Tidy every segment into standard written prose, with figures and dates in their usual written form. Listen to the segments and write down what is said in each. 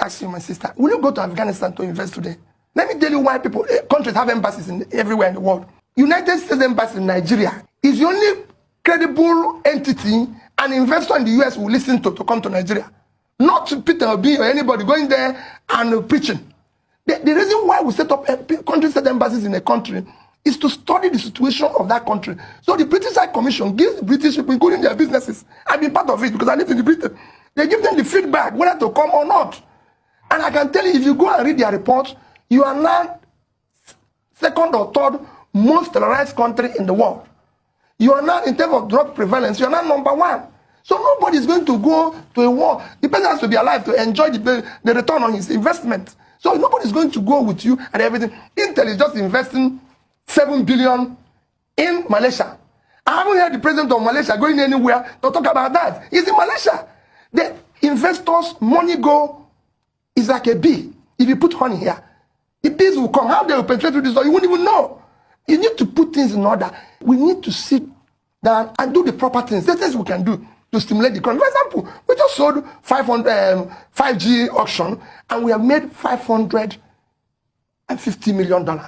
ask you, my sister, will you go to Afghanistan to invest today? Let me tell you why countries have embassies everywhere in the world. United States Embassy in Nigeria is the only credible entity an investor in the US will listen to come to Nigeria. Not to Peter Obi or anybody going there and preaching. The reason why we set up country state embassies in a country is to study the situation of that country. So the British High Commission gives the British people, including their businesses, I've been part of it because I live in Britain. They give them the feedback whether to come or not. And I can tell you, if you go and read their report, you are now second or third most terrorized country in the world. You are now, in terms of drug prevalence, you are now number one. So nobody is going to go to a war. The person has to be alive to enjoy the return on his investment. So nobody is going to go with you and everything. Intel is just investing $7 billion in Malaysia. I haven't heard the president of Malaysia going anywhere to talk about that. He's in Malaysia. The investors' money go is like a bee. If you put honey here, the bees will come. How they will penetrate through this door, you won't even know. You need to put things in order. We need to sit down and do the proper things. There's things we can do to stimulate the economy. For example, we just sold 5G auction and we have made $550 million.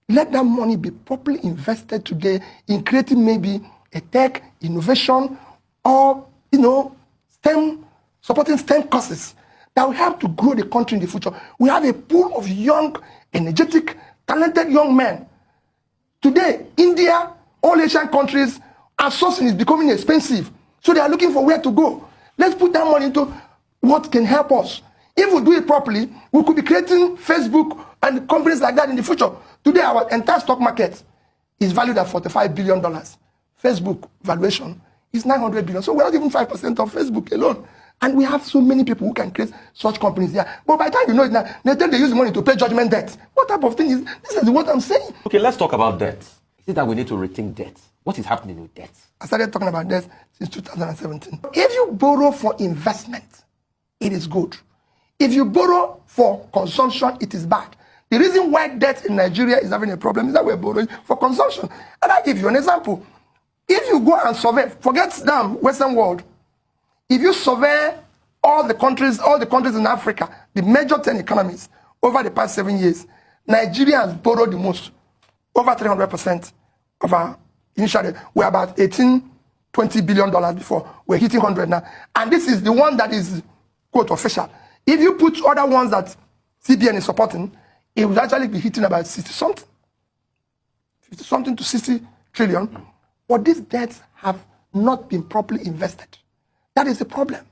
Let that money be properly invested today in creating maybe a tech innovation or, supporting STEM courses that will help to grow the country in the future. We have a pool of young, energetic, talented young men. Today, India, all Asian countries, outsourcing is becoming expensive. So they are looking for where to go. Let's put that money into what can help us. If we do it properly, we could be creating Facebook and companies like that in the future. Today, our entire stock market is valued at $45 billion. Facebook valuation is $900 billion. So we're not even 5% of Facebook alone. And we have so many people who can create such companies there. But by the time you know it now, they use the money to pay judgment debt. What type of thing is this? Is what I'm saying. Okay, let's talk about debt. Is it that we need to rethink debt? What is happening with debt? I started talking about debt since 2017. If you borrow for investment, it is good. If you borrow for consumption, it is bad. The reason why debt in Nigeria is having a problem is that we're borrowing for consumption. And I give you an example. If you go and survey, forget the Western world, if you survey all the countries in Africa, the major 10 economies, over the past 7 years, Nigeria has borrowed the most, over 300% of our initial debt. We're about $20 billion before. We're hitting 100 now. And this is the one that is, quote, official. If you put other ones that CBN is supporting, it would actually be hitting about 60-something. 50-something to 60 trillion. But these debts have not been properly invested. That is the problem.